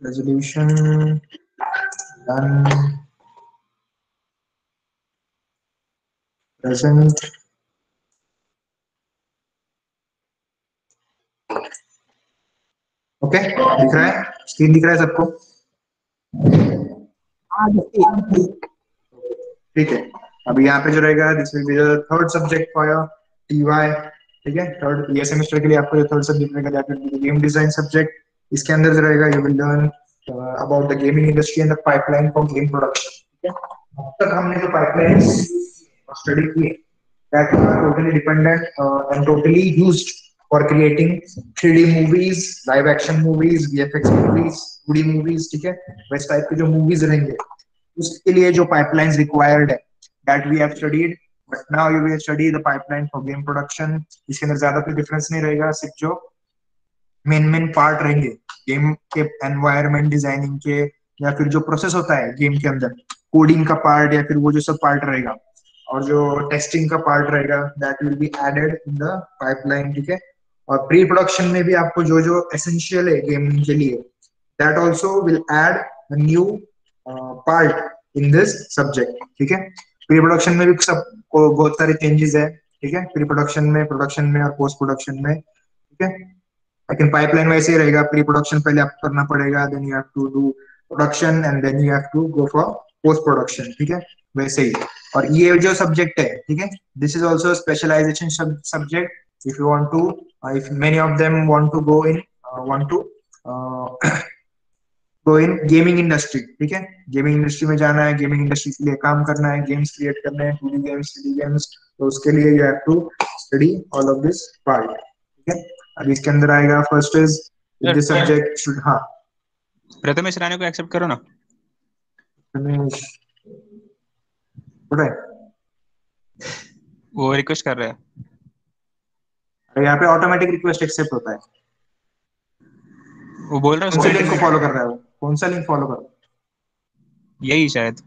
resolution done present okay दिख रहा है स्क्रीन दिख रहा है सबको ठीक है अभी यहाँ पे जो रहेगा this will be the third subject for your TY ठीक है थर्ड ये सेमेस्टर के लिए आपको जो थर्ड सब्जेक्ट रहेगा that will B game design subject इसके अंदर जो रहेगा you will learn about the gaming industry and the pipeline for game production ठीक है अब तक हमने जो पाइपलाइन स्टडी की that are totally dependent and totally used for creating 3D movies, live action movies, VFX movies, 2D movies, ठीक है वैसे टाइप के जो मूवीज रहेंगे उसके लिए जो पाइपलाइंस रिक्वायर्ड है that we have studied but now you will study the pipeline for game production इसके अंदर ज्यादा कोई डिफरेंस नहीं रहेगा सिर्फ जो मेन पार्ट रहेंगे गेम के एनवायरनमेंट डिजाइनिंग के या फिर जो प्रोसेस होता है गेम के अंदर कोडिंग का पार्ट या फिर वो जो सब पार्ट रहेगा और जो टेस्टिंग का पार्ट रहेगा that will be added in the pipeline ठीक है और प्री प्रोडक्शन में भी आपको जो जो एसेंशियल है गेमिंग के लिए that also will add new part in this subject ठीक है प्री प्रोडक्शन में भी सब बहुत सारे चेंजेस है ठीक है प्री प्रोडक्शन में और पोस्ट प्रोडक्शन में ठीक है लेकिन पाइपलाइन वैसे ही रहेगा प्री प्रोडक्शन पहले आपको करना पड़ेगा then you have to do production and then you have to go for post production ठीक है वैसे ही और ये जो सब्जेक्ट है ठीक है this is also specialisation subject if you want to if many of them want to go in gaming industry ठीक है गेमिंग इंडस्ट्री में जाना है गेमिंग इंडस्ट्री के लिए काम करना है गेम्स क्रिएट करने हैं 2D गेम्स 3D गेम्स तो उसके लिए you have to study all of this part ठीक है अब इसके अंदर आएगा first is this subject should हाँ प्रथमेश राणे को एक्सेप्ट करो ना रमेश है वो रिक्वेस्ट कर रहे हैं यहाँ पे ऑटोमेटिक रिक्वेस्ट एक्सेप्ट होता है वो बोल रहा है कौन सा लिंक को फॉलो कर रहा है वो कौन सा लिंक फॉलो कर रहा है यही शायद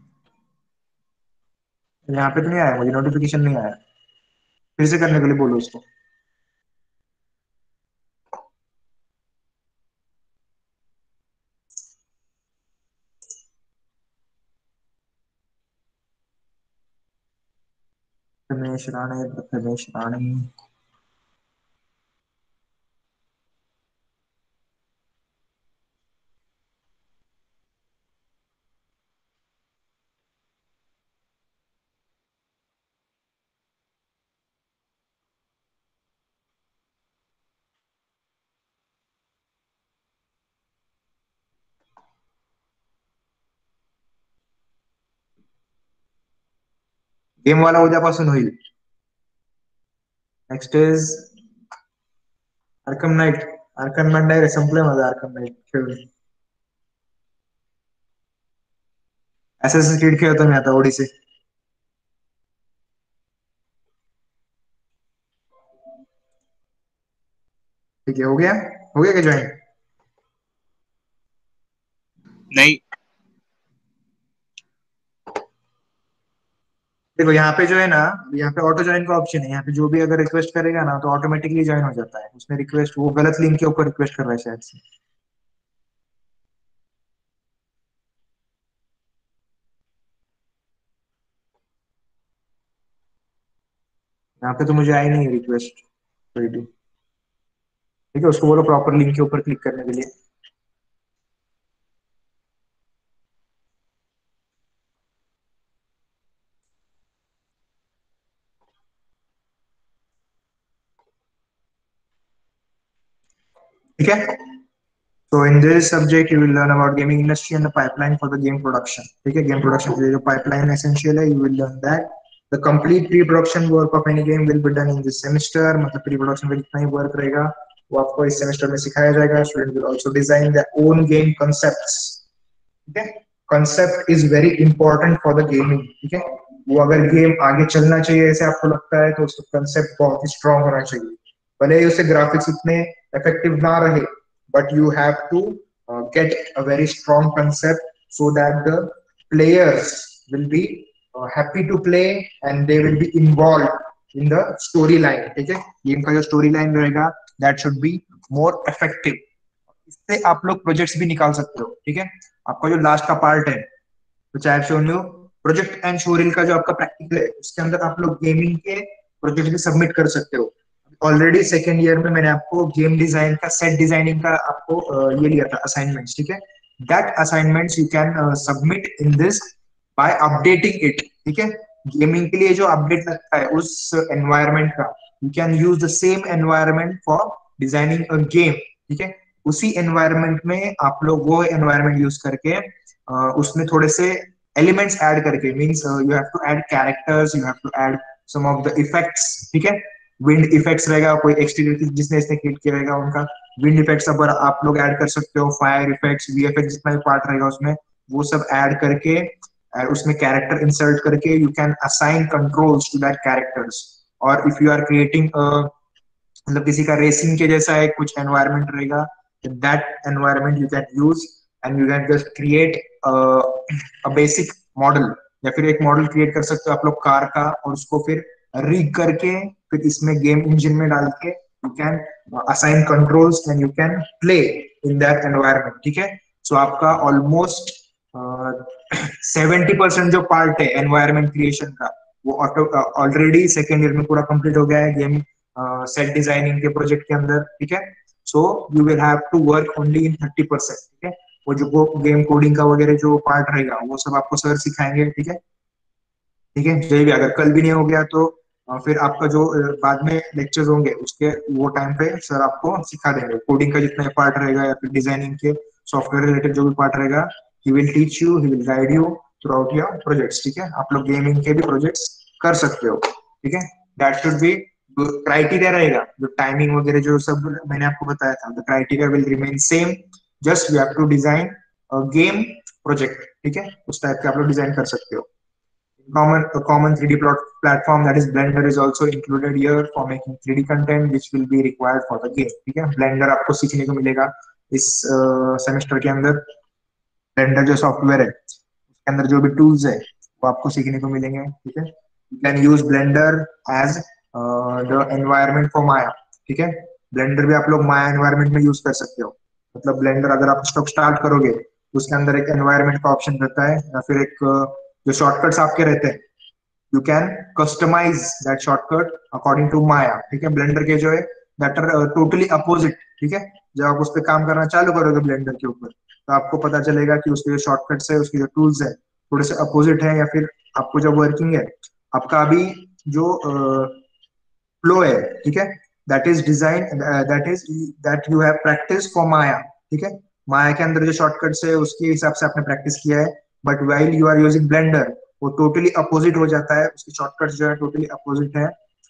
यहाँ पे तो नहीं आया मुझे नोटिफिकेशन नहीं आया फिर से करने के लिए बोलो उसको रमेश राणे गेम वाला उद्यापासून होईल नेक्स्ट इज आर्कम नाईट नाही रे संपलंय माझं आर्कम नाईट खेळून Assassin's Creed खेळतो मी आता ओडिसी ठीक है हो गया क्या ज्वाइन नहीं देखो यहाँ पे जो है ना यहाँ पे ऑटो ज्वाइन का ऑप्शन है यहाँ पे जो भी अगर रिक्वेस्ट करेगा ना तो ऑटोमेटिकली ज्वाइन हो जाता है उसने रिक्वेस्ट वो गलत लिंक के ऊपर रिक्वेस्ट कर रहा है शायद से यहाँ पे तो मुझे आई नहीं रिक्वेस्ट ठीक है उसको बोलो प्रॉपर लिंक के ऊपर क्लिक करने के लिए ठीक है So in this subject you will learn about gaming industry and the pipeline for the game production. ठीक है game production के लिए जो pipeline essential है you will learn that. The complete pre-production work of any game will be done in this semester. मतलब pre-production में जितना ही work रहेगा वो आपको इस semester में सिखाया जाएगा. Student will also design their own game concepts. ठीक है concept is very important for the gaming. ठीक है वो अगर गेम आगे चलना चाहिए ऐसे आपको लगता है तो उसका कंसेप्ट बहुत ही स्ट्रांग होना चाहिए भले ही उससे ग्राफिक्स उतने इफेक्टिव ना रहे but you have to get a very strong concept so that the players will be happy to play and they will be involved in the storyline ठीक है गेम का जो storyline रहेगा that should be more effective इससे आप लोग projects भी निकाल सकते हो, ठीक है। आपका जो लास्ट का पार्ट है, तो चाहे shown you project and showreel का जो आपका प्रैक्टिकल है, उसके अंदर आप लोग गेमिंग के प्रोजेक्ट भी सबमिट कर सकते हो। ऑलरेडी सेकेंड ईयर में मैंने आपको गेम डिजाइन का, सेट डिजाइनिंग का आपको ये लिया था असाइनमेंट्स, ठीक है। That assignments you can submit in this by updating it, ठीक है। गेमिंग के लिए जो अपडेट लगता है उस एनवायरमेंट का, you can use the same environment for designing a game, ठीक है। उसी एनवायरमेंट में आप लोग वो एनवायरमेंट यूज करके उसमें थोड़े से एलिमेंट्स ऐड करके, means you have to add characters, you have to add some of the effects, ठीक है। विंड इफेक्ट्स रहेगा, कोई एक्सटीरियर जिसने इसने क्रिएट किया रहेगा उनका विंड इफेक्ट्स अब आप लोग ऐड कर सकते हो, फायर इफेक्ट्स, वीएफएक्स जितना भी पार्ट रहेगा उसमें वो सब ऐड करके उसमें कैरेक्टर इंसर्ट करके you can assign controls to that characters. और इफ यू आर क्रिएटिंग मतलब किसी का रेसिंग के जैसा है कुछ एनवायरमेंट रहेगा, that environment you can use and you can just create a basic model, या फिर एक मॉडल क्रिएट कर सकते हो आप लोग कार का, और उसको फिर रीग करके फिर इसमें गेम इंजन में डाल के you can assign controls and you can play in that environment, ठीक है। सो आपका ऑलमोस्ट 70% जो पार्ट है एनवायरमेंट क्रिएशन का, वो ऑलरेडी सेकेंड ईयर में पूरा कंप्लीट हो गया है गेम सेट डिजाइनिंग के प्रोजेक्ट के अंदर, ठीक है। So you will have to work only in 30%, ठीक है। वो जो गेम कोडिंग का वगैरह जो पार्ट रहेगा वो सब आपको सर सिखाएंगे, ठीक है। ठीक है, जो भी अगर कल भी नहीं हो गया तो फिर आपका जो बाद में लेक्चर्स होंगे उसके वो टाइम पे सर आपको सिखा देंगे कोडिंग का जितना पार्ट रहेगा, या फिर डिजाइनिंग के सॉफ्टवेयर रिलेटेड जो भी पार्ट रहेगा, he will teach you, he will guide you through out your projects, ठीक है। आप लोग गेमिंग के भी प्रोजेक्ट्स कर सकते हो, ठीक है। दैट शुड बी क्राइटेरिया रहेगा, जो टाइमिंग वगैरह जो सब मैंने आपको बताया था, the criteria will remain same, just you have to design game project, ठीक है। उस टाइप के आप लोग डिजाइन कर सकते हो। A common 3D platform that is Blender is also included here for making 3D content which will be required for the game, ठीक है। Blender आपको सीखने को मिलेगा इस सेमेस्टर के अंदर। Blender जो सॉफ्टवेयर है उसके अंदर जो भी टूल्स है वो आपको सीखने को मिलेंगे, ठीक है। You can use Blender as the environment for Maya, ठीक है। Blender भी आप लोग Maya environment में यूज कर सकते हो। मतलब Blender अगर आप स्टॉक स्टार्ट करोगे तो उसके अंदर एक एनवायरमेंट का ऑप्शन रहता है, या फिर एक जो शॉर्टकट्स आपके रहते हैं, you can customise that shortcut according to Maya, ठीक है। ब्लेंडर के जो है दैट आर टोटली अपोजिट, ठीक है। जब आप उस पर काम करना चालू करोगे ब्लेंडर के ऊपर, तो आपको पता चलेगा कि उसके जो शॉर्टकट्स है, उसके जो टूल्स है थोड़े से अपोजिट है, या फिर आपको जो वर्किंग है आपका अभी जो फ्लो है, ठीक है, that is design, that you have practice for Maya, ठीक है। माया के अंदर जो शॉर्टकट्स है उसके हिसाब से आपने प्रैक्टिस किया है, but while you are using Blender वो टोटली अपोजिट हो जाता है, उसके शॉर्टकट्स जो है टोटली अपोजिट है,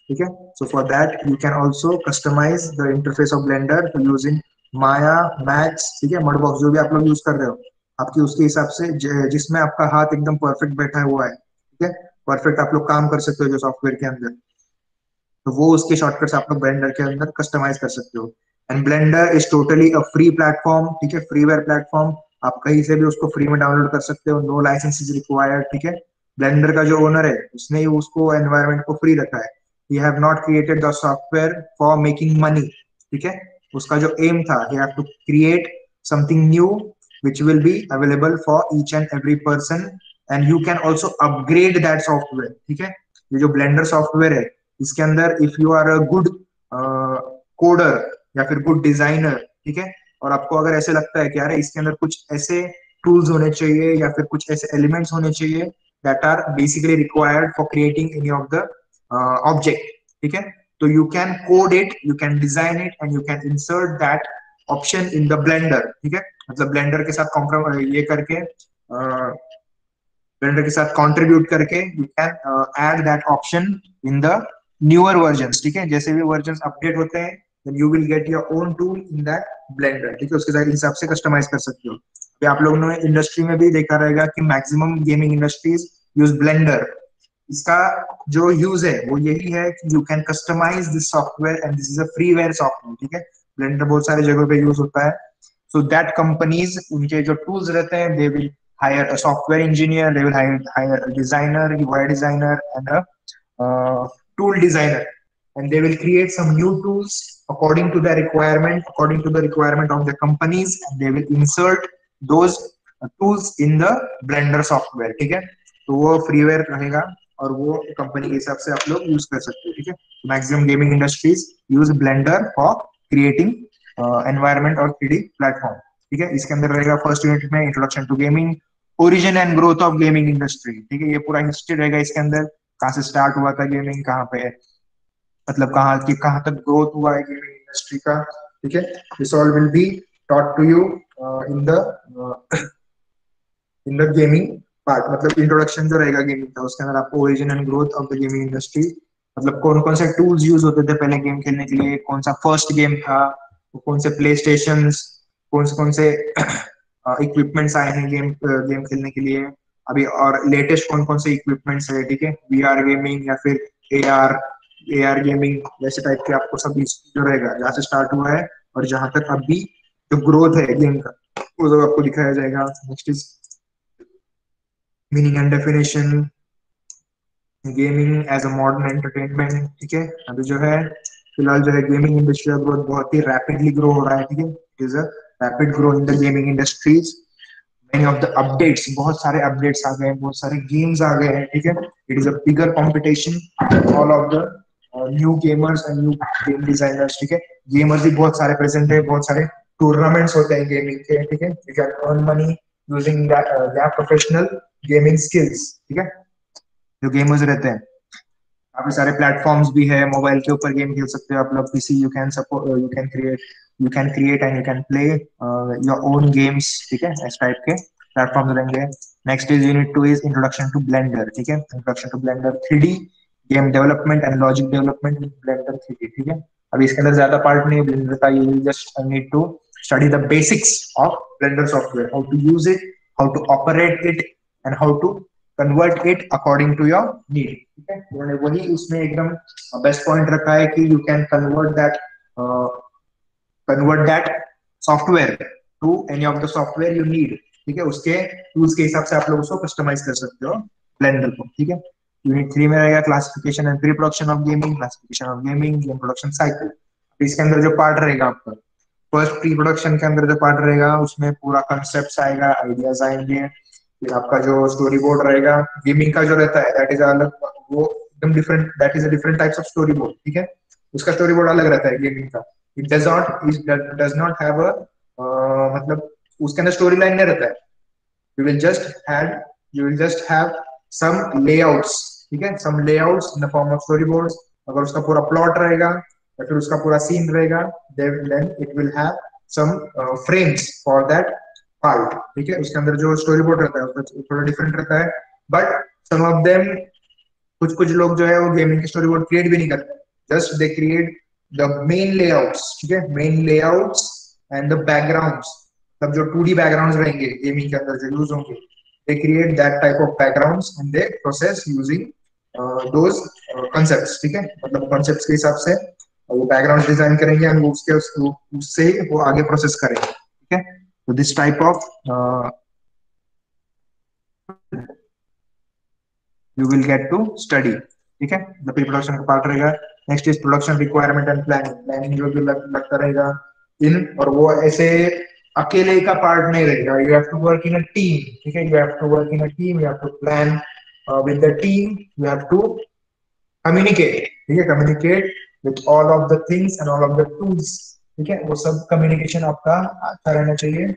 ठीक है। So for that you can also customise the interface of Blender using Maya, Max, ठीक है, मडबॉक्स जो भी आप लोग यूज कर रहे हो, आपकी उसके हिसाब से जिसमें आपका हाथ एकदम परफेक्ट बैठा हुआ है, ठीक है, परफेक्ट आप लोग काम कर सकते हो जो सॉफ्टवेयर के अंदर, तो वो उसके शॉर्टकट्स आप लोग ब्लेंडर के अंदर कस्टमाइज कर सकते हो। And blender is totally a free platform, ठीक है, फ्रीवेयर प्लेटफॉर्म। आप कहीं से भी उसको फ्री में डाउनलोड कर सकते हो, नो लाइसेंस इज रिक्वायर्ड, ठीक है। ब्लेंडर का जो ओनर है उसने ही उसको एनवायरनमेंट को फ्री रखा है। He have not created the software for making money, ठीक है। उसका जो एम था, he have to create something new which will be available for each and every person, and you can also upgrade that software, ठीक है। ये जो blender software है इसके अंदर if you are a good coder या फिर गुड डिजाइनर, ठीक है, और आपको अगर ऐसे लगता है कि यार इसके अंदर कुछ ऐसे टूल्स होने चाहिए या फिर कुछ ऐसे एलिमेंट्स होने चाहिए that are basically required for creating any of the object, ठीक है, तो you can code it, you can design it and you can insert that option in the Blender, ठीक है। मतलब ब्लेंडर के साथ ये करके ब्लेंडर के साथ कंट्रीब्यूट करके you can add that option in the newer versions, ठीक है। जैसे भी वर्जन्स अपडेट होते हैं then you will get your own tool in that Blender, ठीक है, उसके हिसाब से कस्टमाइज कर सकते हो। तो आप लोगों ने इंडस्ट्री में भी देखा रहेगा कि maximum gaming industries use Blender. इसका जो यूज है वो यही है कि you can customise this software and this is a freeware software, ठीक है। ब्लेंडर बहुत सारे जगहों पे यूज होता है, सो दैट कंपनीज उनके जो टूल्स रहते हैं they will hire a software engineer, they will hire a designer, UI designer, and a tool designer, and they will create some new tools according to the requirement of the companies, and they will insert those tools in the blender software, ठीक है। तो वो freeware रहेगा और वो company के हिसाब से आप लोग यूज कर सकते हो, ठीक है। Maximum gaming industries use Blender for creating environment और 3D प्लेटफॉर्म, ठीक है। इसके अंदर रहेगा फर्स्ट यूनिट में introduction to gaming, origin and growth of gaming industry, ठीक है। ये पूरा हिस्ट्री रहेगा इसके अंदर, कहाँ से स्टार्ट हुआ था गेमिंग, कहाँ पे मतलब कहाँ तक ग्रोथ हुआ है गेमिंग इंडस्ट्री का, ठीक है। This all will be taught to you in the gaming part. मतलब इंट्रोडक्शन जो रहेगा गेमिंग का, उसके अंदर आपको origin and growth of the gaming industry, मतलब कौन कौन से टूल्स यूज होते थे पहले गेम खेलने के लिए, कौन सा फर्स्ट गेम था, कौन से प्ले स्टेशन, कौन से इक्विपमेंट्स आए हैं गेम खेलने के लिए अभी, और लेटेस्ट कौन कौन से इक्विपमेंट्स है, ठीक है। वीआर गेमिंग या फिर एआर गेमिंग, वैसे टाइप के आपको सब जो रहेगा जहाँ से स्टार्ट हुआ है और जहां तक अभी जो ग्रोथ है गेम का, वो सब आपको दिखाया जाएगा। Next is meaning and definition, gaming as a modern entertainment, ठीक है। अभी जो है फिलहाल जो है गेमिंग इंडस्ट्री का ग्रोथ बहुत ही रैपिडली ग्रो हो रहा है, ठीक है। It is a rapid grow in the gaming industries, many of the updates, बहुत सारे अपडेट्स आ गए हैं, बहुत सारे गेम्स आ गए हैं, ठीक है। It is a bigger competition, all of the new gamers and new game designers, ठीक है। गेमर्स भी बहुत सारे प्रेजेंट है, बहुत सारे टूर्नामेंट्स होते हैं गेमिंग के, ठीक है। You can earn money using professional gaming skills, ठीक है। जो गेमर्स रहते हैं, काफी सारे प्लेटफॉर्म्स भी है, मोबाइल के ऊपर गेम खेल सकते हो आप लोग, PC you can support, you can create and you can play your own games, ठीक है। इस टाइप के प्लेटफॉर्म्स रहेंगे। Next is unit 2 is introduction to Blender, ठीक है। Introduction to Blender 3D game development and logic development with Blender 3D, ठीक है। अभी इसके अंदर ज्यादा पार्ट नहीं है ब्लेंडर का, you just need to study the basics of Blender software, how to use it, how to operate it and how to convert it according to your need, ठीक है। उन्होंने वही उसमें एकदम बेस्ट पॉइंट रखा है कि you can convert that software to any of the software you need, ठीक है। उसके टूल्स के हिसाब से आप लोग उसको कस्टमाइज कर सकते हो ब्लेंडर को, ठीक है। यूनिट 3 में रहेगा classification and pre production of gaming, classification of gaming, game production cycle. इसके अंदर जो पार्ट रहेगा आपका, फर्स्ट प्री प्रोडक्शन के अंदर जो पार्ट रहेगा उसमें पूरा कंसेप्ट आएगा, आइडियाज आएंगे, फिर आपका जो स्टोरी बोर्ड रहेगा गेमिंग का जो रहता है दैट इज अलग, वो एकदम different, that is a different types of story board, ठीक है। उसका स्टोरी बोर्ड अलग रहता है गेमिंग का। It does not have a मतलब उसके अंदर स्टोरी लाइन नहीं रहता है। You will just have you will just have some layouts, ठीक है, some layouts in the form of story boards. अगर उसका पूरा प्लॉट रहेगा या फिर उसका पूरा सीन रहेगा, then it will have some frames for that part, ठीक है। उसके अंदर जो स्टोरी बोर्ड रहता है उसका थोड़ा डिफरेंट रहता है, बट सम ऑफ देम, कुछ कुछ लोग जो है वो गेमिंग की स्टोरी बोर्ड क्रिएट भी नहीं करते, just they create the main layouts, ठीक है, main layouts and the backgrounds, मतलब जो 2D बैकग्राउंड्स रहेंगे गेमिंग के अंदर जो यूज होंगे, they create that type of backgrounds and they process using those concepts, ठीक है। मतलब कॉन्सेप्ट्स के हिसाब से वो बैकग्राउंड डिजाइन करेंगे और उससे वो आगे प्रोसेस करेंगे, ठीक है। तो this type of you will get to study, ठीक है। द प्री प्रोडक्शन का पार्ट रहेगा। Next is production requirement and planning, planning जो भी लगता रहेगा इन, और वो ऐसे अकेले का पार्ट नहीं रहेगा, you have to work in a team, ठीक है। You have to work in a team, you have to plan with the team, you have to communicate, ठीक है, communicate with all of the things and all of the tools, ठीक है। वो सब communication आपका अच्छा रहना चाहिए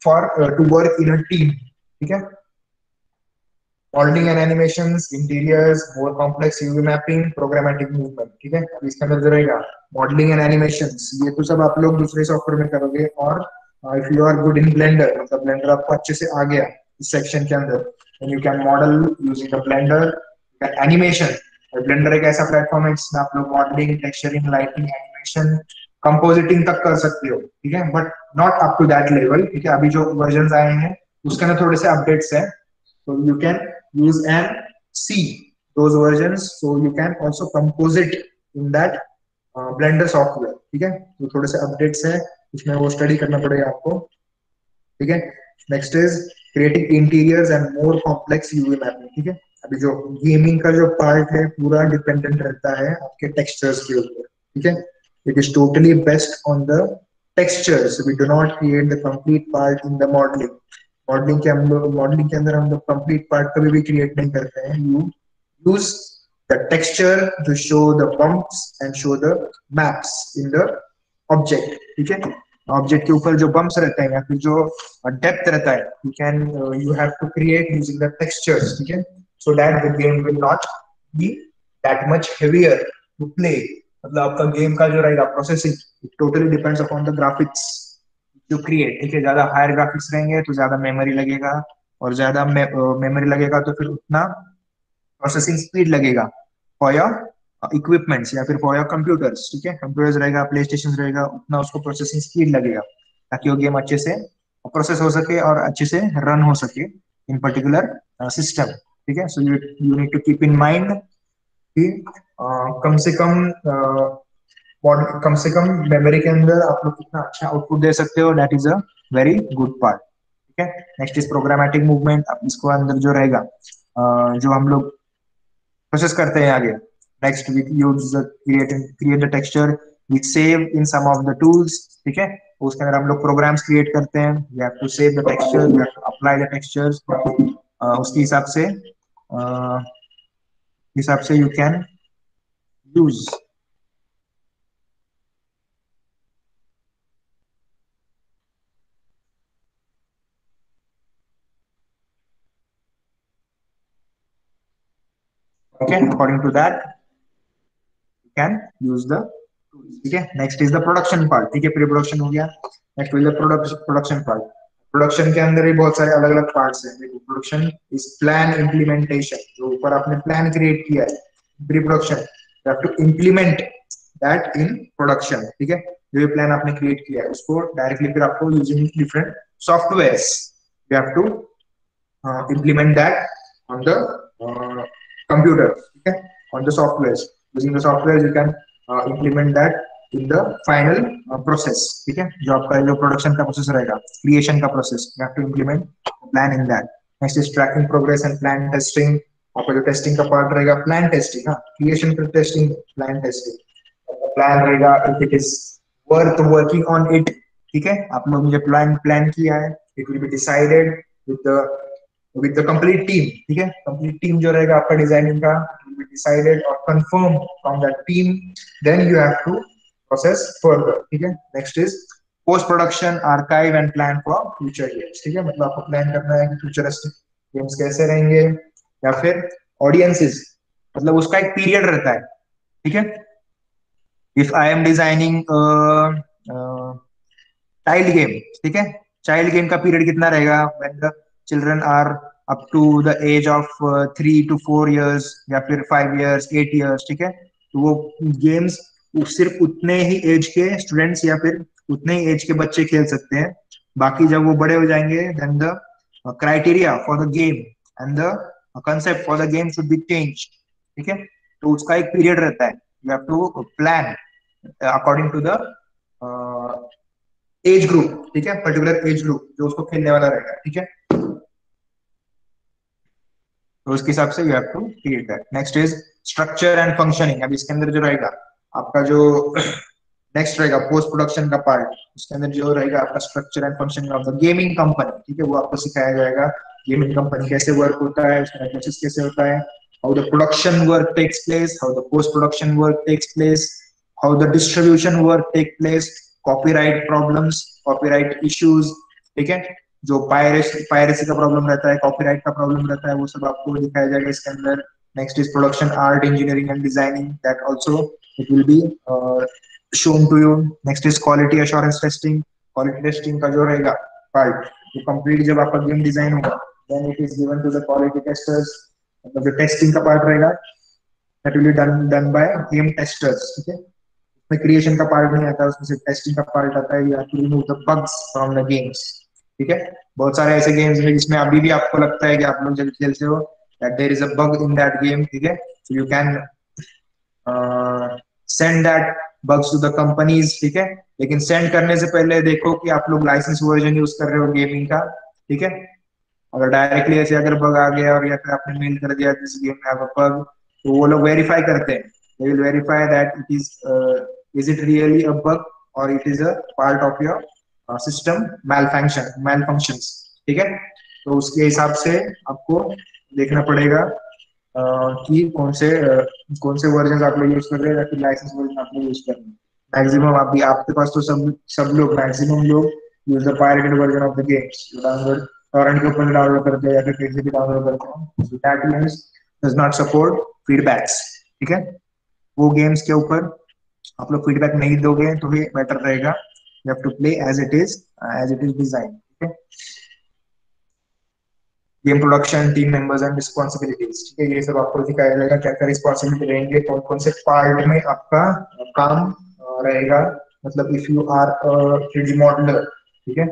for to work in a team, ठीक है। Modelling and animations, interiors, more complex UV mapping, programmatic movement, ठीक है। अब इसके अंदर जो रहेगा मॉडलिंग एंड एनिमेशंस, ये तो सब आप लोग दूसरे सॉफ्टवेयर में करोगे, और if you are good in Blender, मतलब ब्लेंडर आपको अच्छे से आ गया इस सेक्शन के अंदर, then you can model using the Blender. Animation, Blender एक ऐसा प्लेटफॉर्म है जिसमें आप लोग modelling, texturing, lighting, animation, compositing तक कर सकते हो, ठीक है, but not up to that level, ठीक है। अभी जो वर्जन आए हैं उसके अंदर थोड़े से अपडेट्स है, so you can use and see those versions, so you can also compose it in that blender software, ठीक है। तो थोड़े से अपडेट्स है उसमें, वो स्टडी करना पड़ेगा आपको, ठीक है। Next is creating interiors and more complex UV mapping, ठीक है। अभी जो गेमिंग का जो पार्ट है पूरा डिपेंडेंट रहता है आपके टेक्सचर्स के ऊपर, ठीक है। It is totally based on the textures. We do not create the complete part in the modeling. Modelling के अंदर हम लोग कंप्लीट पार्ट कभी भी क्रिएट नहीं करते हैं. You use the texture to show the bumps and show the maps in the object. ठीक है, ऑब्जेक्ट के ऊपर जो बम्प्स रहते हैं या फिर जो डेप्थ रहता है, you have to create using the textures. ठीक है, so that the game will not be that much heavier to play. मतलब आपका गेम का जो रहेगा processing totally depends upon the graphics जो क्रिएट. ठीक है, ज्यादा हायर ग्राफिक्स रहेंगे तो ज्यादा मेमोरी लगेगा, और ज्यादा मेमोरी लगेगा तो फिर उतना प्रोसेसिंग स्पीड लगेगा फॉर योर इक्विपमेंट्स या फिर फॉर योर कंप्यूटर्स. ठीक है, कंप्यूटर्स रहेगा, प्ले स्टेशन रहेगा, उतना उसको प्रोसेसिंग स्पीड लगेगा ताकि वो गेम अच्छे से प्रोसेस हो सके और अच्छे से रन हो सके इन पर्टिकुलर सिस्टम. ठीक है, so you need to keep in mind कि कम से कम मेमोरी के अंदर आप लोग कितना अच्छा आउटपुट दे सकते हो. That is a very good part. ठीक है, नेक्स्ट इज प्रोग्रामेटिक मूवमेंट. अब इसको अंदर जो रहेगा जो हम लोग प्रोसेस करते हैं आगे. Next we use create the texture which save in some of the tools. ठीक है, उसके अंदर हम लोग प्रोग्राम्स क्रिएट करते हैं. You have to save the texture, you have to apply the textures. उसके हिसाब से you can use. Okay, according to that you can use the tools. ठीक है, next is the production part. ठीक है, pre production हो गया. Next is the production part. Production के अंदर भी बहुत सारे अलग अलग पार्ट्स हैं. देखो, प्रोडक्शन इज प्लान इम्प्लीमेंटेशन. जो ऊपर आपने प्लान क्रिएट किया है pre production, you have to implement that in production. ठीक है, जो प्लान आपने क्रिएट किया है उसको डायरेक्टली फिर आपको using different softwares you have to implement that on the computer. Okay, on the softwares. Using the software you can implement that in the final process. ठीक है, जो आपका जो प्रोडक्शन का प्रोसेस रहेगा, क्रिएशन का process, you have to implement plan in that. Next is tracking progress and plan testing. आपका जो टेस्टिंग का पार्ट रहेगा प्लान टेस्टिंग. हाँ, क्रिएशन का टेस्टिंग, प्लान टेस्टिंग. प्लान रहेगा if it is worth working on it. ठीक है, आप लोग जो प्लान किया है, it will be decided with the complete team. ठीक है, complete team जो रहेगा आपका डिजाइनिंग का will be decided or confirmed from that team. Then you have to process further. ठीक है, next is post production, archive and plan for future games. ठीक है, मतलब आपको प्लान करना है कि फ्यूचरिस्टिक गेम्स कैसे रहेंगे, या फिर ऑडियंसेस, मतलब उसका एक पीरियड रहता है. ठीक है, if I am designing child game. ठीक है, चाइल्ड गेम का पीरियड कितना रहेगा, when the children are up to the age of 3 to 4 years या फिर 5 years 8 years. ठीक है, तो वो गेम्स सिर्फ उतने ही एज के स्टूडेंट्स या फिर उतने ही एज के बच्चे खेल सकते हैं. बाकी जब वो बड़े हो जाएंगे then the criteria for the game and the concept for the game should be change. ठीक है, तो उसका एक पीरियड रहता है. You have to plan according to the age group. ठीक है, पर्टिकुलर एज ग्रुप जो उसको खेलने वाला रहेगा. ठीक है, तो उसके हिसाब से you have to create that. Next is structure and functioning. अब इसके अंदर जो रहेगा आपका जो नेक्स्ट रहेगा पोस्ट प्रोडक्शन का पार्ट, उसके अंदर जो रहेगा आपका structure and functioning of the gaming company. ठीक है, वो आपको सिखाया जाएगा गेमिंग कंपनी कैसे वर्क होता है, उसका प्रोसेस कैसे होता है, how the production work takes place, how the post production work takes place, how the distribution work take place, copyright problems, copyright issues. ठीक है, जो पायरेसी का प्रॉब्लम रहता है, कॉपीराइट का प्रॉब्लम रहता है, वो सब आपको दिखाया जाएगा इसके अंदर. Next is production art, engineering and designing. That also it will be shown to you. Next is quality assurance testing. Quality testing का जो रहेगा पार्ट, तो कंप्लीट जब आपका गेम डिजाइन होगा then it is given to the quality testers. मतलब जो testing का पार्ट रहेगा that will be done by game testers. ठीक है, उसमें क्रिएशन का पार्ट नहीं आता, उसमें सिर्फ टेस्टिंग का पार्ट आता है. You have to remove the bugs from the games. ठीक है, बहुत सारे ऐसे गेम्स हैं जिसमें अभी भी आपको लगता है कि आप लोग जब खेलते हो that there is a bug in that game. ठीक है, so you can send that bugs to the companies. ठीक है, लेकिन सेंड करने से पहले देखो कि आप लोग लाइसेंस वर्जन यूज कर रहे हो गेमिंग का. ठीक है, अगर डायरेक्टली ऐसे अगर बग आ गया और या फिर आपने मेल कर दिया this game have a bug, तो वो लोग वेरीफाई करते हैं. They will verify that it is is it really a bug और it is a part of your system malfunctions, ठीक है। तो उसके हिसाब से आपको देखना पड़ेगा कि कौन से वर्जन आप लोग यूज कर रहे हैं या फिर लाइसेंस वर्जन आप लोग यूज कर रहे हैं। मैक्सिमम अभी आपके पास तो सब लोग मैक्सिमम लोग use the pirated version of the games, download torrent के ऊपर डाउनलोड करते हैं या फिर कहीं से भी डाउनलोड करते हैं। So that means does not support feedbacks, ठीक है। वो गेम्स के ऊपर आप लोग फीडबैक नहीं दोगे तो भी बेटर रहेगा। You have to play as it is design, ठीक है। Game production, team members and responsibilities, ठीक है। ये सब आपको दिखाया जाएगा क्या क्या रिस्पॉन्सिबिलिटी रहेंगे, कौन कौन से पार्ट में आपका काम रहेगा। मतलब if you are 3D modeller, ठीक है,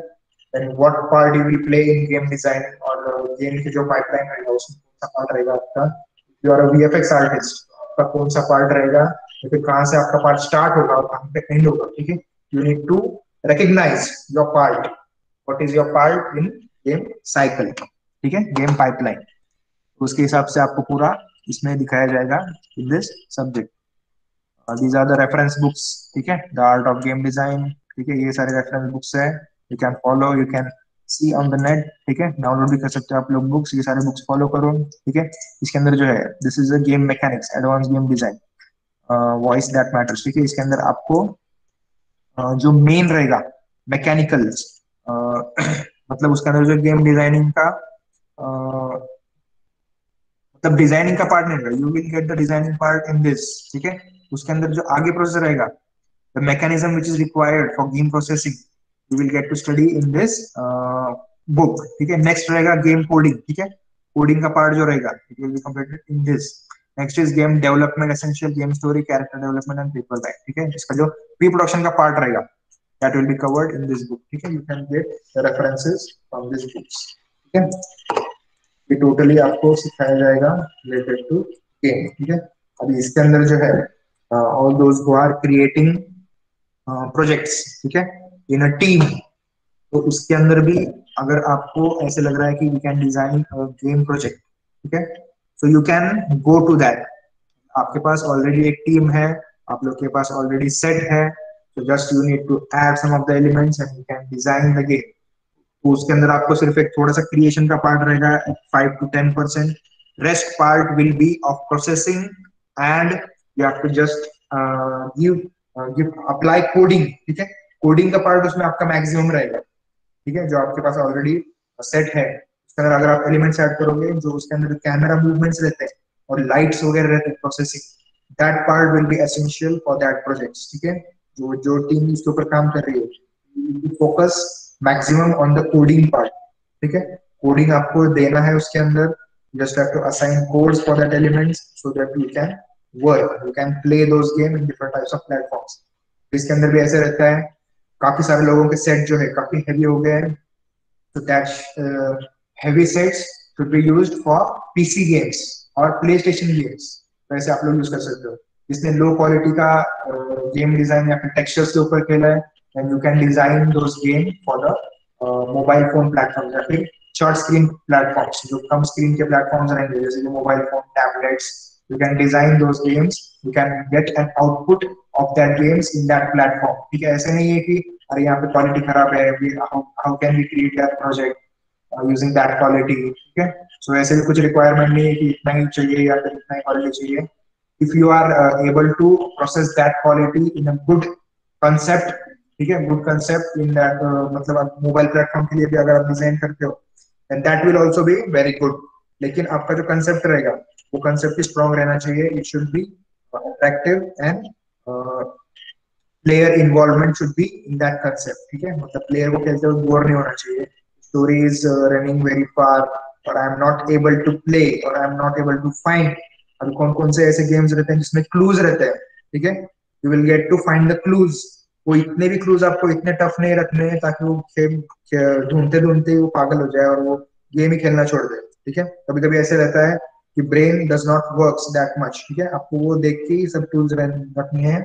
then what part you will play in game design, और गेम की जो पाइपलाइन रहेगा उसमें कौन सा पार्ट रहेगा आपका। यू आर VFX आर्टिस्ट, आपका कौन सा पार्ट रहेगा, या फिर कहाँ से आपका पार्ट स्टार्ट होगा और कहाँ पे एंड होगा, ठीक है। You need to recognise your part, what is your part in game cycle, ठीक है, गेम पाइपलाइन। उसके हिसाब से आपको पूरा इसमें दिखाया जाएगा in this subject. These are the reference books, ठीक है, the art of game design, ठीक है। ये सारे रेफरेंस बुक्स है, you can follow, you can see on the net, ठीक है। डाउनलोड भी कर सकते हो आप लोग बुक्स, ये सारे बुक्स फॉलो करो, ठीक है। इसके अंदर जो है this is a game mechanics advance game design, voice that matters, ठीक है। इसके अंदर आपको जो मेन रहेगा मैकेनिकल्स, मतलब उसके अंदर जो गेम डिजाइनिंग का मतलब डिजाइनिंग का पार्ट नहीं रहेगा, you will get the designing part in this, ठीक है। उसके अंदर जो आगे प्रोसेस रहेगा, the mechanism which is required for game processing, you will get to study in this book, ठीक है। नेक्स्ट रहेगा गेम कोडिंग, ठीक है। कोडिंग का पार्ट जो रहेगा it will be completed in this. Next is game development essential, game story, character development and paper back, ठीक है। इसका जो प्री प्रोडक्शन का पार्ट रहेगा that will be covered in this book, ठीक है। You can get the references from this books, ठीक है। ये टोटली आपको सिखाया जाएगा रिलेटेड टू गेम, ठीक है। अभी इसके अंदर जो है all those who are creating projects, ठीक है, इन अ टीम, तो उसके अंदर भी अगर आपको ऐसे लग रहा है कि we can design game project, ठीक है, so you can go to that. आपके पास ऑलरेडी एक टीम है, आप लोग के पास ऑलरेडी सेट है, so just you need to add some of the elements and you can design the game। तो उसके अंदर आपको सिर्फ एक थोड़ा सा क्रिएशन का पार्ट रहेगा 5 to 10%, rest part will be of processing and you have to just give give apply coding, ठीक है। कोडिंग का पार्ट उसमें आपका मैक्सिमम रहेगा, ठीक है, जो आपके पास ऑलरेडी सेट है। उसके अंदर अगर आप एलिमेंट्स ऐड करोगे, जो उसके अंदर कैमरा मूवमेंट्स रहते हैं और लाइट्स वगैरह रहते हैं, processing, that part will B essential for that project, ठीक है। जो जो टीम इसके ऊपर काम कर रही है focus maximum on the coding part, ठीक है। कोडिंग आपको देना है उसके अंदर, just have to assign codes for that elements so that you can work, you can play those game in different types of platforms. इसके अंदर भी ऐसे रहता है, काफी सारे लोगों के सेट जो है काफी हैवी हो गए हैं, so that heavy sets should be used for PC games और PlayStation games, वैसे आप लोग यूज कर सकते हो। जिसने लो क्वालिटी का गेम डिजाइन या फिर टेक्सचर्स के ऊपर खेला है, and you can design those game for the mobile phone platform या फिर शॉर्ट स्क्रीन प्लेटफॉर्म्स, जो कम स्क्रीन के प्लेटफॉर्म्स रहेंगे जैसे कि mobile phone, tablets. You can design those games, you can get an output of that games in that platform, ठीक है। ऐसे नहीं है कि अरे यहाँ पे क्वालिटी खराब है, how can we create that project using that quality, ठीक है। सो ऐसे भी कुछ रिक्वायरमेंट नहीं है कि इतना ही चाहिए या फिर इतना ही क्वालिटी चाहिए। If you are able to process that quality in a good concept, ठीक है, गुड कंसेप्ट इन दैट, मतलब आप मोबाइल प्लेटफॉर्म के लिए भी अगर आप डिजाइन करते हो and that will also be very good. लेकिन आपका जो कंसेप्ट रहेगा वो कंसेप्ट स्ट्रॉन्ग रहना चाहिए, it should be attractive and player involvement should be in that concept, ठीक है। मतलब प्लेयर को खेलते हुए बोर नहीं होना चाहिए, story is running very far और I am not able to play और I am not able to find. अभी कौन कौन से ऐसे गेम्स रहते हैं जिसमें क्लूज रहते हैं, ठीक है, you will get to find the clues. वो इतने भी क्लूज आपको इतने टफ नहीं रखने हैं ताकि वो गेम ढूंढते ढूंढते वो पागल हो जाए और वो गेम ही खेलना छोड़ दे, ठीक है। कभी कभी ऐसे रहता है कि brain does not works that much, ठीक है, आपको वो देख के ही सब टूल्स रखनी है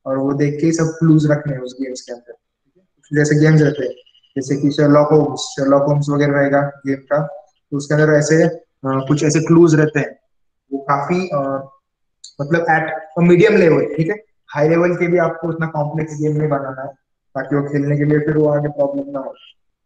और वो देख के ही सब क्लूज रखने हैं उस गेम्स के अंदर, ठीक है। जैसे गेम्स रहते हैं जैसे कि शर्लॉक होम्स वगैरह रहेगा गेम का, तो उसके अंदर ऐसे कुछ ऐसे क्लूज रहते हैं, वो काफी मतलब एट मीडियम लेवल, ठीक है, हाई लेवल के भी आपको उतना कॉम्प्लेक्स गेम नहीं बनाना है, ताकि वो खेलने के लिए फिर वो आगे प्रॉब्लम ना हो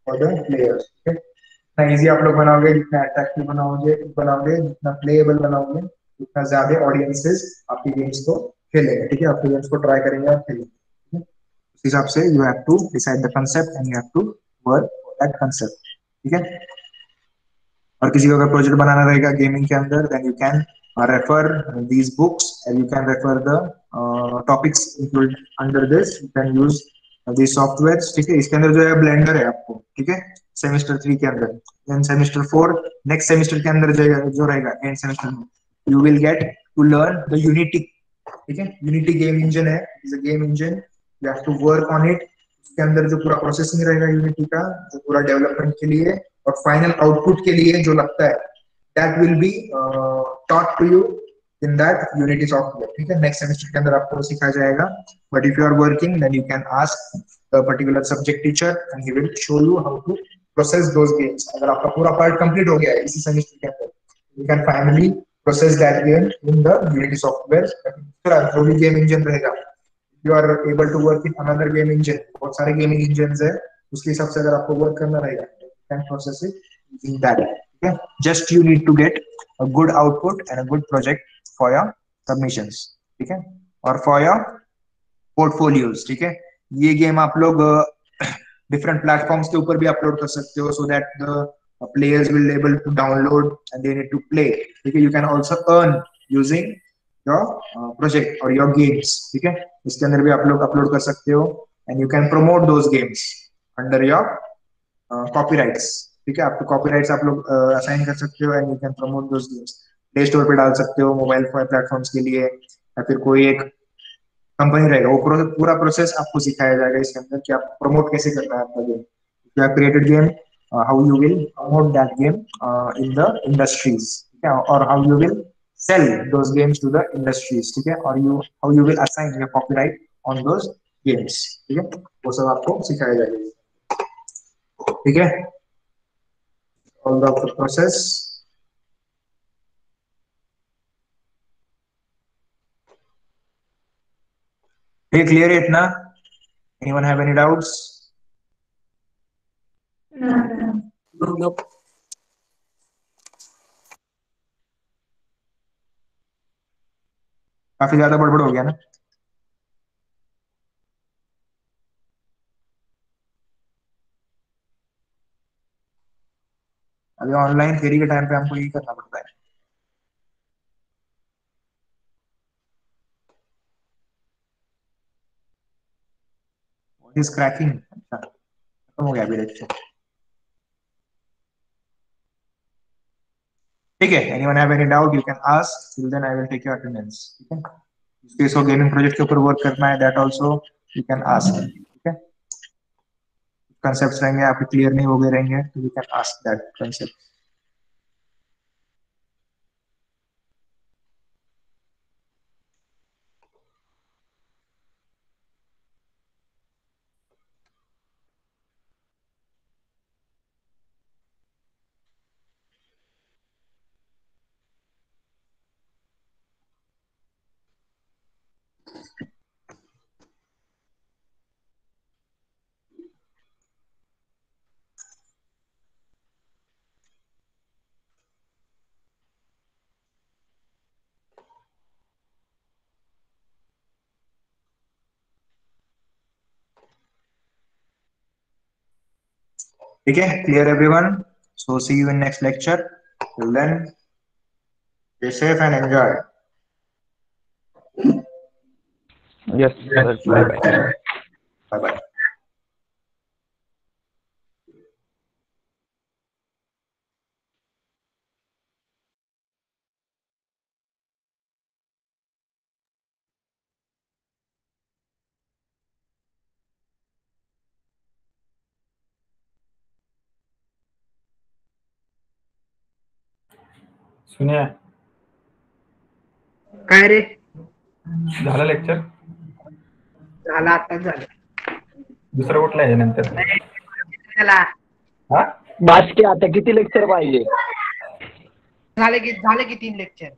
फॉर द प्लेयर्स। ठीक है, जितना इजी आप लोग बनाओगे, जितना अट्रैक्टिव बनाओगे, जितना प्लेएबल बनाओगे, उतना ज्यादा ऑडियंसेस आपकी गेम्स को खेलेंगे। ठीक है, आपके गेम्स को ट्राई करेंगे और खेलेंगे। ठीक है? उस हिसाब से you have to decide the concept and you have to work for that concept. ठीक है, और किसी को अगर प्रोजेक्ट बनाना रहेगा गेमिंग के अंदर, then you can refer these books and you can refer the topics include under this, you can use the software. ठीक है, इसके अंदर जो है ब्लेंडर है आपको। ठीक है, सेमेस्टर 3 के अंदर, देन सेमेस्टर 4 नेक्स्ट सेमेस्टर के अंदर जो रहेगा एंड सेमेस्टर में, you will get to learn the Unity. ठीक है, यूनिटी गेम इंजन है, is a game engine, you have to work on it. उसके अंदर जो पूरा प्रोसेसिंग रहेगा यूनिटी का, जो पूरा डेवलपमेंट के लिए और फाइनल आउटपुट के लिए जो लगता है, that will be taught to you in that Unity software. ठीक है, नेक्स्ट सेमेस्टर के अंदर आपको सिखाया जाएगा। But if you are working then you can ask the particular subject teacher and he will show you how to process those games. अगर आपका पूरा पार्ट कंप्लीट हो गया है इसी सेमेस्टर के अंदर, you can finally process that game in the Unity software. जो भी गेम इंजन रहेगा, you are able to work in another game engine, बहुत सारे गेमिंग इंजन है, उसके हिसाब से अगर आपको वर्क करना रहेगा, can process it using that. ठीक है, just you need to get a good output and a good project for your submissions. ठीक है, और फॉर योर पोर्टफोलियोज। ठीक है, ये गेम आप लोग डिफरेंट प्लेटफॉर्म्स के ऊपर भी अपलोड कर सकते हो, सो that the players will able to download and they need to play. ठीक है, you can also earn using your project or your games. ठीक है, इसके अंदर भी आप लोग अपलोड कर सकते हो and you can promote those games under your copyrights. ठीक है, आपको कॉपीराइट्स आप लोग असाइन कर सकते हो and you can promote those games. Play store पे डाल सकते हो मोबाइल प्लेटफॉर्म्स के लिए, या फिर कोई एक कंपनी रहेगा, वो पूरा प्रोसेस आपको सिखाया जाएगा इसके अंदर कि आप प्रमोट कैसे करना है आपका game. You have created game, how you will promote that game in the industries. ठीक है, और how you will sell those games to the industries. ठीक है, और you how you will assign your copyright on those games. ठीक है, वो सब आपको सिखाया जाएगा। ठीक है, ऑल द प्रोसेस। क्लियर है इतना? Anyone have any doubts? काफी ज्यादा बड़बड़ हो गया ना? अभी ऑनलाइन थ्योरी के टाइम पे हमको यही करना पड़ता है। What is cracking? अच्छा, खत्म हो गया अभी लेक्चर। ठीक है, anyone have any doubt you can ask, till then I will take your attendance. ठीक है, केस ऑफ गेमिंग प्रोजेक्ट के ऊपर वर्क करना है, that also you can ask. ठीक है, कंसेप्ट्स रहेंगे आपके क्लियर नहीं हो गए रहेंगे तो you can ask that concept. ठीक है, clear everyone? So see you in next lecture, till then stay safe and enjoy. Yes, sir. Bye bye. Bye bye. सुनिया काय रे? झालं लेक्चर? झालं, आताच झालं. दुसरं कुठलं आहे नंतर? त्याला हा, बास की आता किती लेक्चर पाहिजे? झाले की 3 लेक्चर.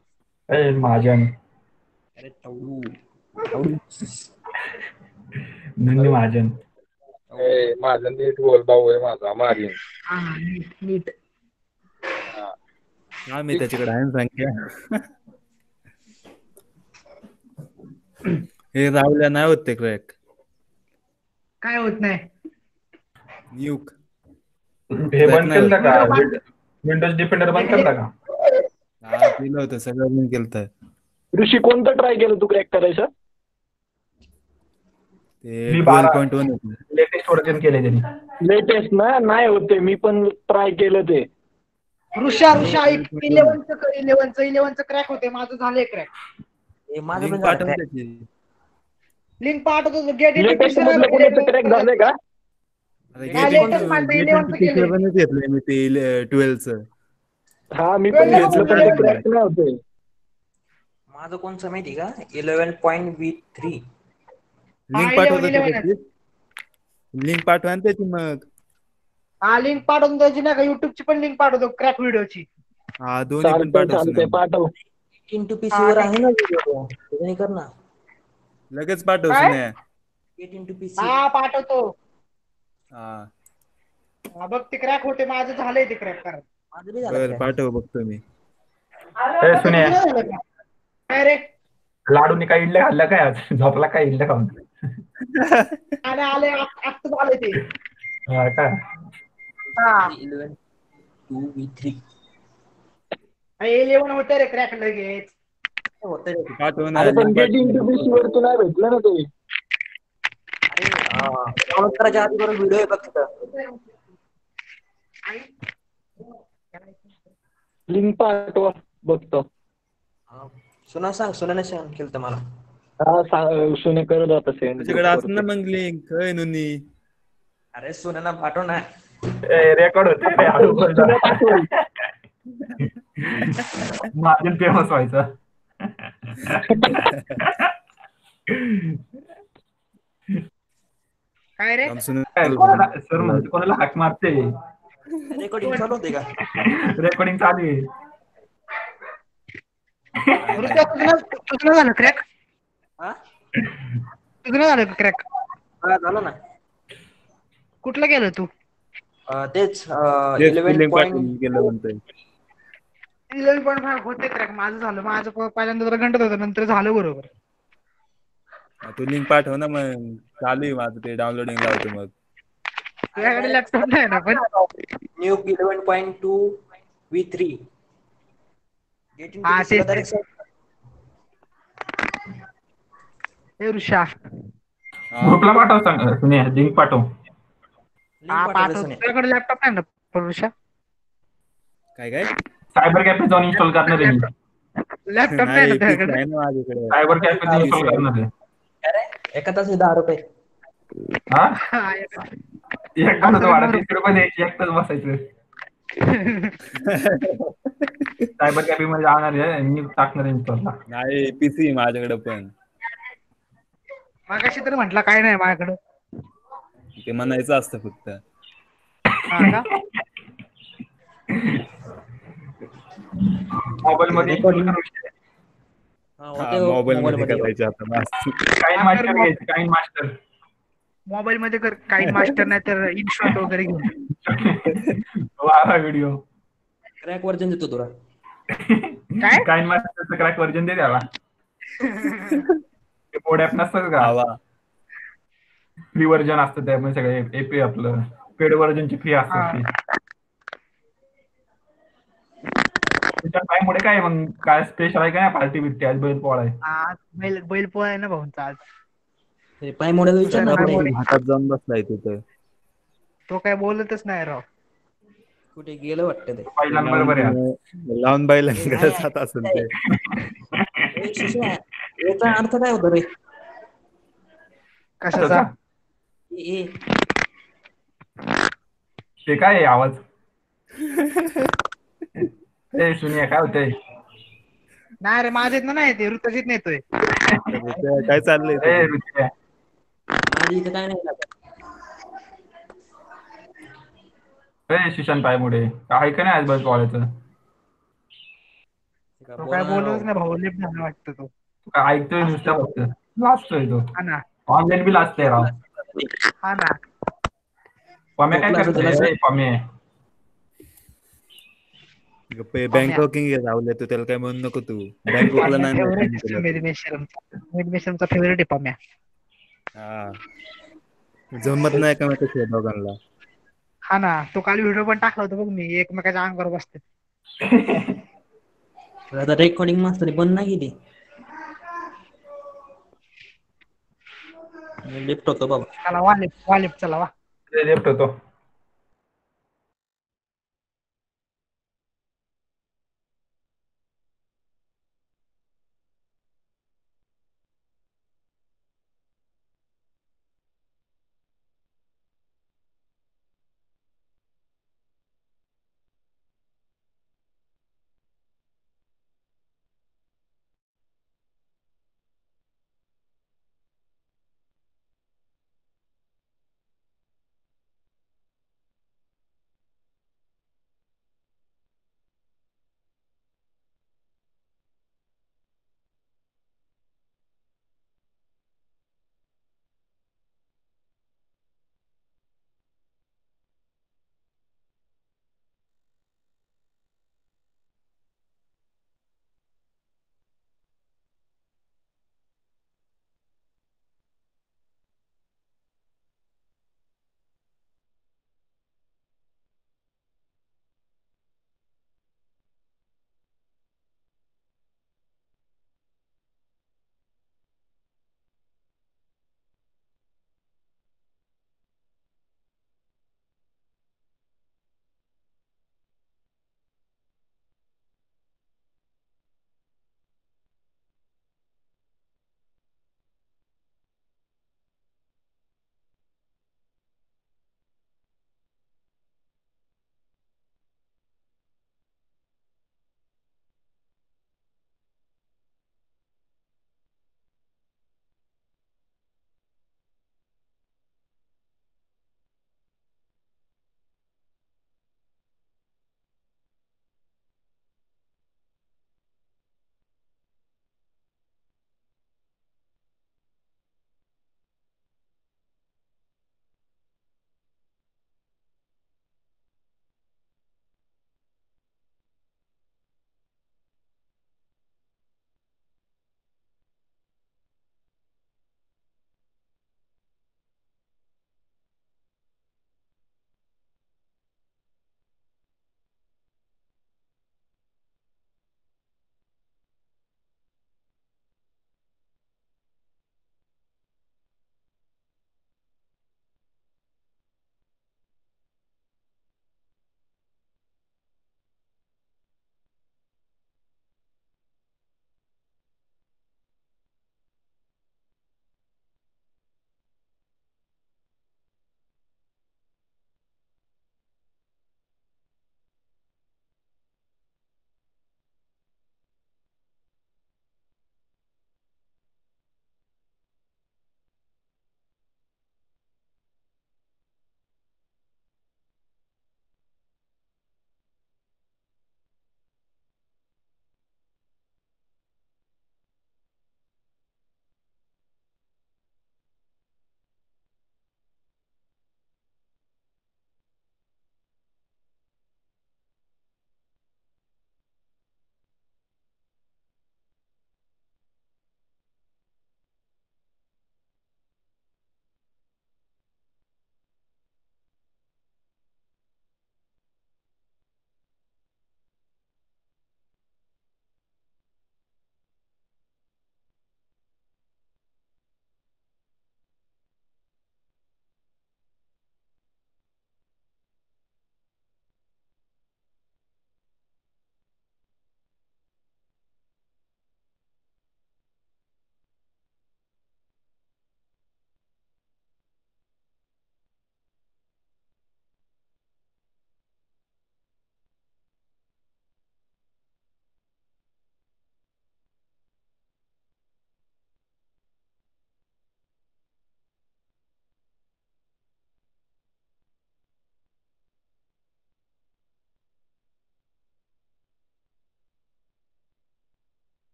ए महाजन, अरे तवू नंदी महाजन. माझं नीट बोल भाऊ आहे माझा मारीन. हा नीट नीट. हा मी त्याच्याकडे आहे ना संख्या. हे राहुल्या नाही होत ते क्रॅक. काय होत नाही. न्यूक हे बंद केलं का? विंडोज डिफेंडर बंद केलं का? हा केलं होतं सगळं मी केलं. ऋषी कोणतं ट्राय केलं तू क्रॅक करायचं? ते मी 12.1 होतं. लेटेस्ट व्हर्जन केले त्यांनी. लेटेस्ट ना नाही होते, मी पण ट्राय केलं ते. ऋषा 11चं क्रॅक होते. माझं झालंय क्रॅक. लिंक पाठव त्याची. लिंक पाठवतो. गेट लेटेस्ट मधलं कोणाचं क्रॅक झालंय का? latest माझं 11चं केलंय. घेतलंय मी ते 12चं. हा मी पण घेतलं पण ते क्रॅक नाही होते. माझं कोणचं माहिती का? 11.V3. लिंक पाठवतो त्याची. लिंक पाठवा ना त्याची मग. हा लिंक पाठवून द्यायची ना का? युट्यूबची पण लिंक पाठवतो क्रॅक व्हिडिओची. हा दोन्ही पण पाठव. चालतंय पाठव. into PC वर आहे ना व्हिडिओ. त्याने कर ना. लगेच पाठव काय? सुन्या. Get into PC. हा पाठवतो. हा हा बघ ते क्रॅक होते. माझं झालंय ते क्रॅक करा. माझं बी झालं बर crack. पाठव बघतो मी. सुने काय रे? लाडूनी काही इडल्या खाल्ल्या काय आज? झोपला काय इडल्या खाऊन? आले आत्ताच आले ते. हा का? हा 11.2V3. 11 होते रे क्रॅक लगेच. होतं रे. पाठव ना. अरे पण link गेट इंटू PC वर तू नाही भेटलं ना ते. अरे डाउनलोड करायच्या आधी बरोबर व्हिडिओ आहे बघ तिथं. लिंक पाठवा बघतो. सुनाने सांग केलं तर मला. हा सुने करत होता सेंड. तुझ्याकडे असं ना मग लिंक. काय नुनी. अरे सुनाना पाठव ना. रेकॉर्ड होते रे, हळू बोल जरा. माझं फेमस व्हायचं. काय रे? सर म्हणजे कोणाला हाक मारते? रेकॉर्डिंग चालू होते का? रेकॉर्डिंग चालू आहे. तुझं झालं क्रॅक? हा तुझं झालं क्रॅक? हा, झालं ना. कुठलं केलं तू? तेच लिंक पाठवून केलं म्हणतोय. 11.5 होते क्रॅक. माझं झालं. माझं पहिल्यांदा जरा गंडत होतं, नंतर झालं बरोबर. तू लिंक पाठव ना मग. चालू आहे माझं ते डाउनलोडिंग लावतो मग. तुझ्याकडे लॅपटॉप नाही ना पण? New 11.2V3. गेट हा, into PC तेच. हे ऋषा. ग्रुपला पाठव सांग. सुने लिंक पाठव. हा पाठव. तुझ्याकडे लॅपटॉप नाही ना पण ऋषा? काय सायबर कॅफे जाऊन इन्स्टॉल करणार आहे मी. लॅपटॉप नाही ना नाही तुझ्याकडे? आहे ना माझ्याकडे. सायबर कॅफे इन्स्टॉल करणार आहे. एका तास 10 रुपये. हा हा, एक तास वाढत 30 रुपये द्यायची, एक तास बसायचं. सायबर कॅफे मध्ये जाणार आहे, मी टाकणार इन्स्टॉलला. नाही पीसी माझ्याकडे पण. मागाशी तर म्हटलं काय नाही माझ्याकडे. ते म्हणायचं असतं फक्त. हा का? मोबाईल मध्ये मोबाईल मध्ये करायचे आता बस. काइन मास्टर घ्यायचे, काइन मास्टर. मोबाईल मध्ये कर. काही मास्टर नाही तर इनशॉट वगैरे घेऊन. वाह व्हिडिओ. क्रॅक व्हर्जन देतो तुला. काय? काइन मास्टरचं क्रॅक व्हर्जन दे त्याला. ते कोड ऍप नसतं का? फ्री व्हर्जन असतं त्यामध्ये सगळे एपी आपलं. पेड व्हर्जनची फी असते. काय मुळे काय मग काय स्पेशल आहे काय पार्टी बिर्टी आज बैल पोळा आहे? आज बैल पोळा आहे ना भाऊंचा आज. पाय मोडायला विचार ना. हातात जाऊन बसलाय तिथं. तो काय बोलतच नाही राव. कुठे गेलं वाटतं ते. पहिल्यांदा बरोबर आहे. लावून बैलांकडे जात असेल ते. याचा अर्थ काय होता रे? कशाचा? ते काय आहे आवाज? ए सुनिया काय होतंय? नाही रे माझ्यात नाही ते ऋतजीत नेतोय. काय चाललंय? ए ऋतुजा. माझी इथं काय नाही. ए शिशन पायमुडे आहे का नाही आज बैल पोळ्याचं? तो काय बोलतच नाही भाऊ. लिप झाला वाटतं तो. ऐकतोय नुसतं फक्त. लास्ट आहे तो हा ना ऑनलाईन बी लास्ट आहे राव. हा ना पम्या काय करतोय पम्या? बँक वॉकिंग राहुल तू त्याला काय म्हणू नको तू. बँक वॉकला नाही फेवरेट तुला. मेशरमचा फेवरेट आहे पम्या. हा जमत नाही का माहिती आहे दोघांना. हा ना तो काल व्हिडिओ पण टाकला होता बघ मी एकमेकाच्या अंगावर बसते. आता रेकॉर्डिंग मास्तर बंद नाही केली. लिफ्ट होतो बाबा. चला वालिप चला वा. लेफ्ट होतो.